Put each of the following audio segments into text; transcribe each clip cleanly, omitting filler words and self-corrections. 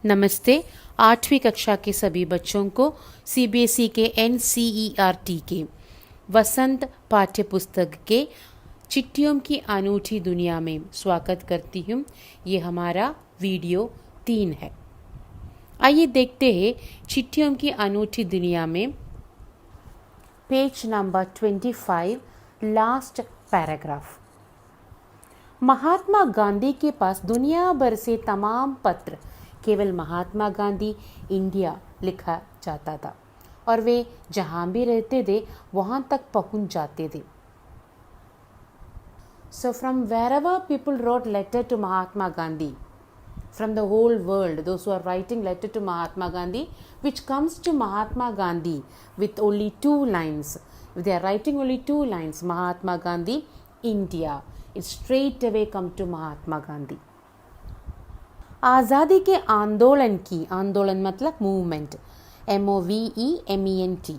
नमस्ते। 8वीं कक्षा के सभी बच्चों को सीबीएसई के एनसीईआरटी के वसंत पाठ्य पुस्तक के चिट्ठियों की अनूठी दुनिया में स्वागत करती हूँ। ये हमारा वीडियो 3 है। आइए देखते हैं चिट्ठियों की अनूठी दुनिया में page number 25 last paragraph. Mahatma Gandhi के पास दुनिया भर से तमाम पत्र केवल महात्मा गांधी इंडिया लिखा जाता था और वे जहाँ भी रहते थे वहाँ तक पहुँच जाते थे। So from wherever people wrote letter to Mahatma Gandhi, from the whole world, those who are writing letter to Mahatma Gandhi, which comes to Mahatma Gandhi with only 2 lines. If they are writing only 2 lines, Mahatma Gandhi, India, it straight away come to Mahatma Gandhi. आज़ादी के आंदोलन मतलब movement, MOVEMENT,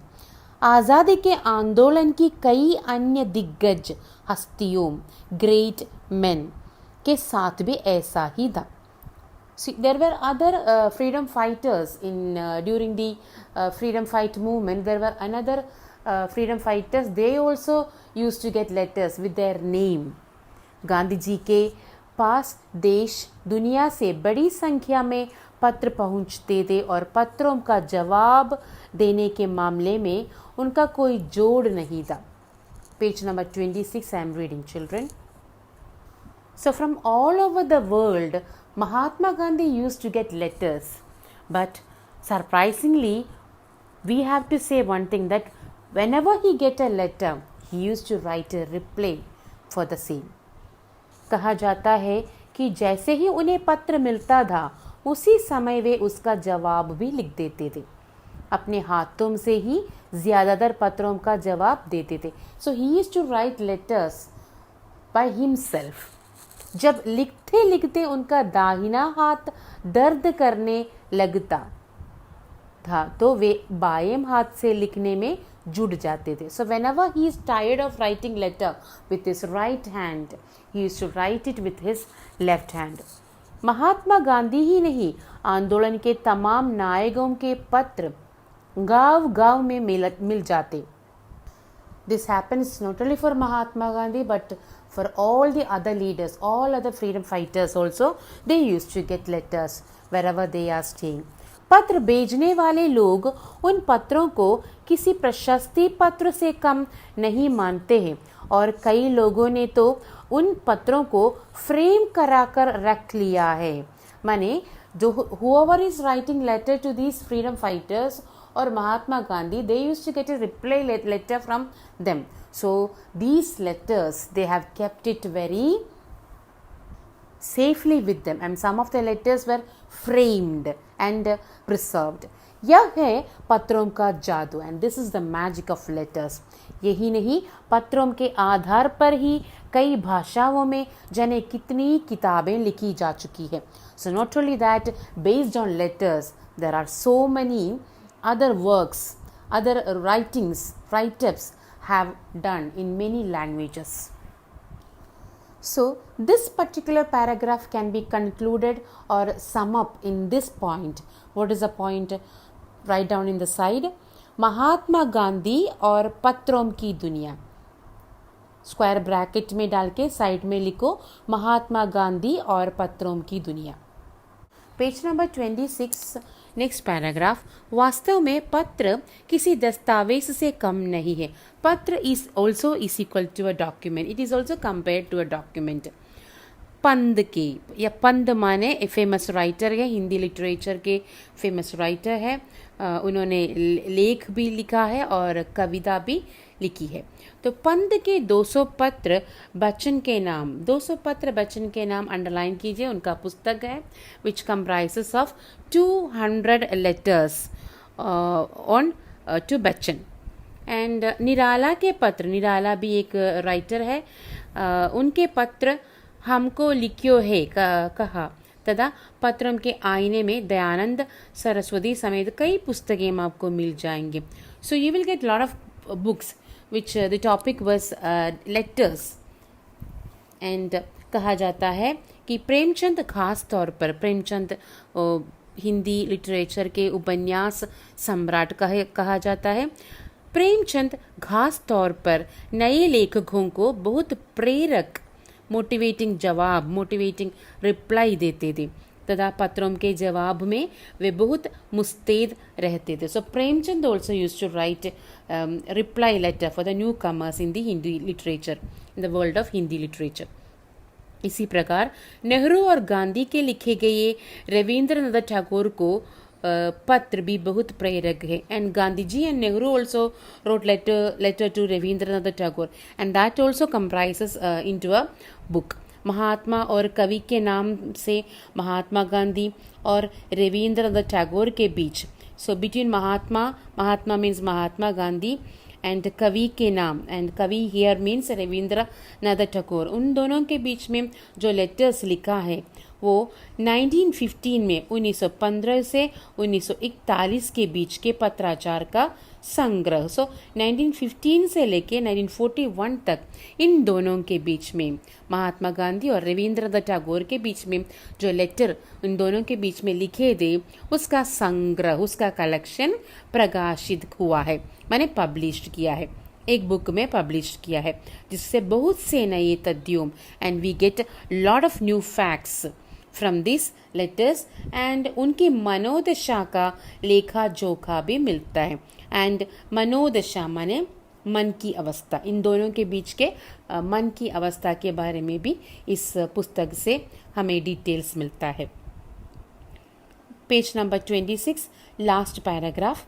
आज़ादी के आंदोलन की कई अन्य दिग्गज हस्तियों, ग्रेट मैन के साथ भी ऐसा ही था. There were other freedom fighters during the freedom fight movement. There were another freedom fighters. They also used to get letters with their name. Gandhi ji के पास देश दुनिया से बड़ी संख्या में पत्र पहुंचते थे और पत्रों का जवाब देने के मामले में उनका कोई जोड़ नहीं था. Page number 26 I am reading children. So from all over the world, Mahatma Gandhi used to get letters. But surprisingly, we have to say one thing, that whenever he get a letter, he used to write a reply for the same. कहा जाता है कि जैसे ही उन्हें पत्र मिलता था उसी समय वे उसका जवाब भी लिख देते थे. अपने हाथों से ही ज़्यादातर पत्रों का जवाब देते थे. So he used to write letters by himself. जब लिखते लिखते उनका दाहिना हाथ दर्द करने लगता था तो वे बाएं हाथ से लिखने में जुट जाते थे. सो whenever he is tired of writing letter with his right hand, he used to write it with his left hand. Mahatma Gandhi ही नहीं, आंदोलन के तमाम नायकों के पत्र गांव-गांव में मिल जाते. This happens not only for Mahatma Gandhi but for all the other leaders, all other freedom fighters also. They used to get letters wherever they are staying. पत्र भेजने वाले लोग उन पत्रों को किसी प्रशस्ति पत्र से कम नहीं मानते हैं और कई लोगों ने तो उन पत्रों को फ्रेम कराकर रख लिया है. माने जो whoever is writing letter to these freedom fighters or Mahatma Gandhi, they used to get a reply letter from them. So these letters, they have kept it very safely with them, and some of the letters were framed and preserved. यह है पत्रों का जादू, and this is the magic of letters. यही नहीं, पत्रों के आधार पर ही कई भाषाओं में जाने कितनी किताबें लिखी जा चुकी है. So not only that, based on letters, there are so many other works, other write-ups have done in many languages. So this particular paragraph can be concluded or sum up in this point. What is the point? Write down in the side. Mahatma Gandhi और पत्रों की दुनिया. Square bracket में डाल के side में लिखो महात्मा गांधी और पत्रों की दुनिया. Page number 26 next paragraph. वास्तव में पत्र किसी दस्तावेज से कम नहीं है. पत्र is also is equal to a document. It is also compare to a document. पंद के या पंद माने फेमस राइटर है, हिंदी लिटरेचर के फेमस राइटर है. उन्होंने लेख भी लिखा है और कविता भी लिखी है. तो पंद के 200 पत्र बच्चन के नाम, 200 पत्र बच्चन के नाम अंडरलाइन कीजिए. उनका पुस्तक है which comprises of 200 letters on to Bachchan. And Nirala के पत्र, निराला भी एक राइटर है, उनके पत्र हमको लिखियो है कहा तथा पत्रों के आईने में दयानंद सरस्वती समेत कई पुस्तकें आपको मिल जाएंगे. So you will get lot of books which the topic was letters. and कहा जाता है कि प्रेमचंद खास तौर पर, प्रेमचंद हिंदी लिटरेचर के उपन्यास सम्राट कहा जाता है। प्रेमचंद खास तौर पर नए लेखकों को बहुत प्रेरक मोटिवेटिंग रिप्लाई देते थे तथा पत्रों के जवाब में वे बहुत मुस्तैद रहते थे। So Premchand also used to write reply letter for the newcomers in the Hindi literature, in the world of Hindi literature. इसी प्रकार नेहरू और गांधी के लिखे गए रविंद्रनाथ टैगोर को पत्र भी बहुत प्रेरक है। And Gandhi ji and Nehru also wrote letter to Rabindranath Tagore and that also comprises into a book. Mahatma और कवि के नाम से महात्मा गांधी और रविंद्रनाथ टैगोर के बीच, so between Mahatma means Mahatma Gandhi and कवि के नाम, एंड कवि हियर मीन्स रविंद्रनाथ टैगोर, उन दोनों के बीच में जो लेटर्स लिखा है वो 1915 में 1915 से 1941 के बीच के पत्राचार का संग्रह। सो 1915 से लेके 1941 तक इन दोनों के बीच में, महात्मा गांधी और रविंद्रनाथ टैगोर के बीच में जो लेटर इन दोनों के बीच में लिखे थे उसका संग्रह, उसका कलेक्शन प्रकाशित हुआ है, मैंने पब्लिश किया है, एक बुक में पब्लिश किया है, जिससे बहुत से नए तथ्यों and we get lot of new facts from this letters and उनकी मनोदशा का लेखा जोखा भी मिलता है। एंड मनोदशा माने मन की अवस्था, इन दोनों के बीच के मन की अवस्था के बारे में भी इस पुस्तक से हमें डिटेल्स मिलता है। Page number 26, last paragraph.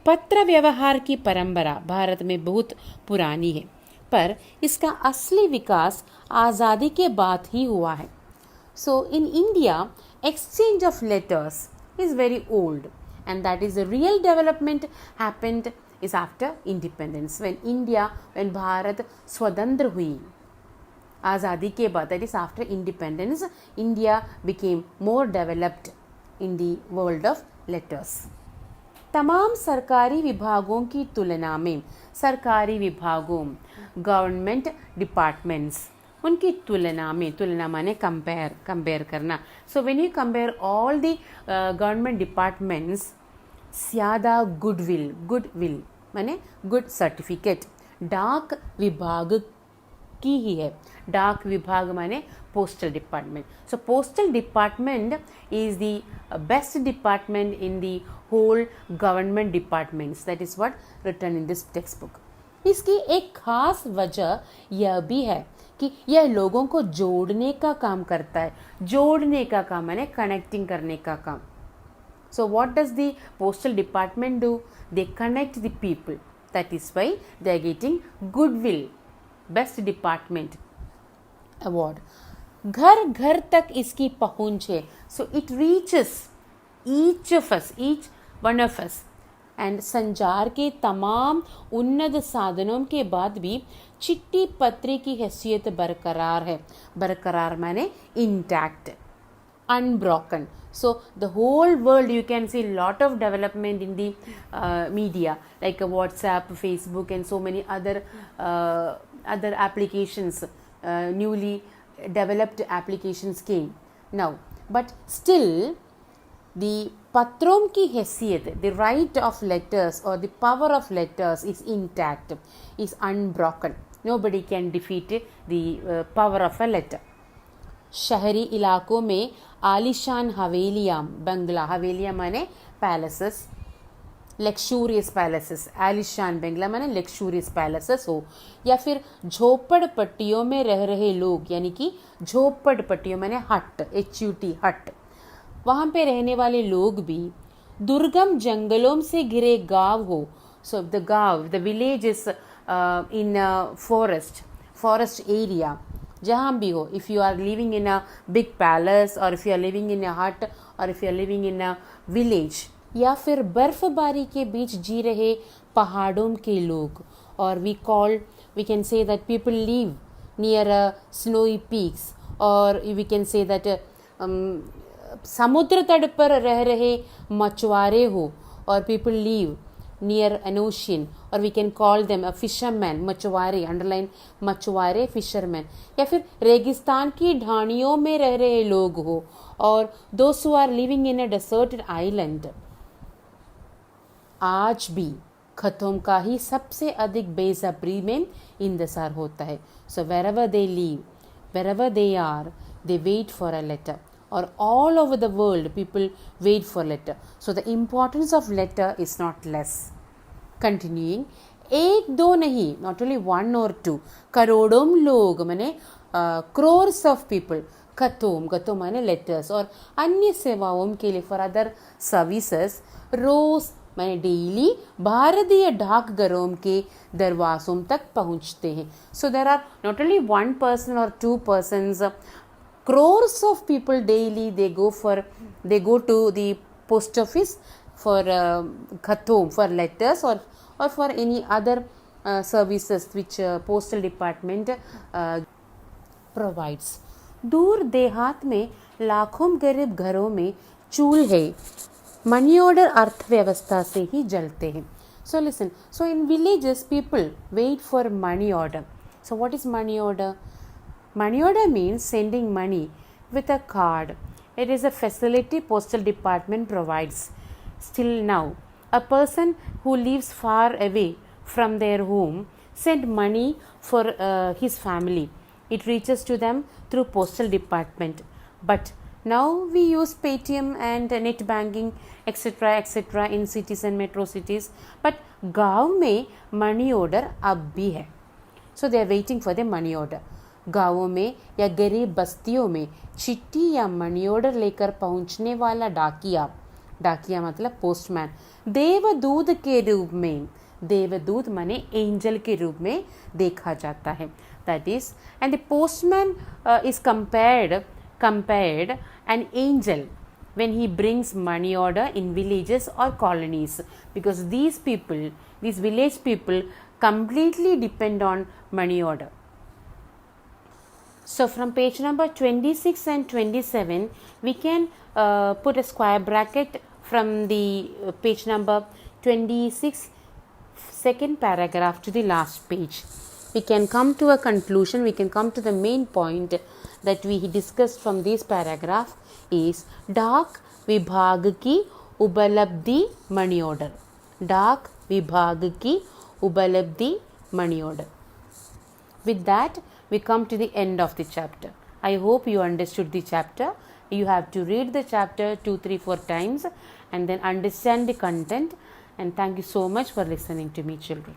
पत्र व्यवहार की परंपरा भारत में बहुत पुरानी है, पर इसका असली विकास आज़ादी के बाद ही हुआ है। So in India exchange of letters is very old, and that is the real development happened is after independence, when Bharat स्वतंत्र हुई आज़ादी के बाद, that is after independence, India became more developed in the world of letters. तमाम सरकारी विभागों की तुलना में, सरकारी विभागों गवर्नमेंट डिपार्टमेंट्स, उनकी तुलना माने कंपेयर करना। So when you compare all the government departments, ज़्यादा गुडविल माने गुड सर्टिफिकेट डाक विभाग की ही है। डाक विभाग माने postal department. So postal department is the best department in the whole government departments, that is what written in this textbook. इसकी एक खास वजह यह भी है कि यह लोगों को जोड़ने का काम करता है। जोड़ने का काम माने कनेक्टिंग करने का काम। So what does the postal department do? They connect the people, that is why they are getting goodwill best department award. घर घर तक इसकी पहुंच है। So it reaches each one of us. And संचार के तमाम उन्नत साधनों के बाद भी चिट्ठी पत्री की हैसियत बरकरार है। बरकरार माने intact, unbroken. So the whole world, you can see lot of development in the media like WhatsApp, Facebook and so many other applications, newly developed applications came now, but still the patron की हैसियत, the right of letters or the power of letters is intact, is unbroken. Nobody can defeat the power of a letter. शहरी इलाकों में आलिशान हवेलियाँ, बंगला, हवेलियाँ माने palaces, luxurious palaces, आलिशान बंगला माने luxurious palaces हो, या फिर झोपड़पट्टियों में रह रहे लोग, यानी कि झोपड़पट्टियों माने हट, HUT हट, वहाँ पे रहने वाले लोग भी दुर्गम जंगलों से घिरे गांव हो। So the village is in forest area, जहाँ भी हो, if you are living in a big palace or if you are living in a hut or if you are living in a village, या फिर बर्फबारी के बीच जी रहे पहाड़ों के लोग, और we can say that people live near a snowy peaks, और वी कैन से दैट समुद्र तट पर रह रहे मछुआरे हो, और people live near an ocean, और we can call them a fisherman, मछुआरे, अंडरलाइन मछुआरे, फिशरमैन, या फिर रेगिस्तान की ढाणियों में रह रहे लोग हो, और those who are living in a deserted island. आज भी खतोम का ही सबसे अधिक बेसब्री में इंतजार होता है। सो wherever they live, wherever they are, they wait for a letter, or all over the world people wait for letter. So the importance of letter is not less. Continuing, एक दो नहीं, not only one or two, करोड़ों लोग माने crores of people, खतोम माने letters और अन्य सेवाओं के लिए, फॉर अदर सर्विसेज, रोज माने डेली भारतीय डाकघरों के दरवाजों तक पहुंचते हैं। So there are not only one person or two persons, crores of people daily they go to the post office for khatom, for letters, or for any other services which postal department provides. दूर देहात में लाखों गरीब घरों में चूल्हे money order अर्थव्यवस्था से ही जलते हैं। So listen, so in villages people wait for money order. So what is money order? Money order means sending money with a card. It is a facility postal department provides. Still now, a person who lives far away from their home send money for his family. It reaches to them through postal department. But now we use Paytm and net banking, etc. in cities and metro cities. But गाँव में money order अब भी है. So they are waiting for the money order. गाँवों में या गरीब बस्तियों में चिट्ठी या मनी ऑर्डर लेकर पहुंचने वाला डाकिया मतलब पोस्टमैन, देवदूत के रूप में, देवदूत माने एंजल के रूप में देखा जाता है। That is, and the postman is compared an angel when he brings money order in villages or colonies, because these village people completely depend on money order. So from page number 26 and 27 we can put a square bracket from the page number 26 second paragraph to the last page. We can come to a conclusion, we can come to the main point that we discussed from this paragraph is डाक विभाग की उपलब्धि money order, डाक विभाग की उपलब्धि money order. With that we come to the end of the chapter. I hope you understood the chapter. You have to read the chapter 2, 3, 4 times and then understand the content. And thank you so much for listening to me, children.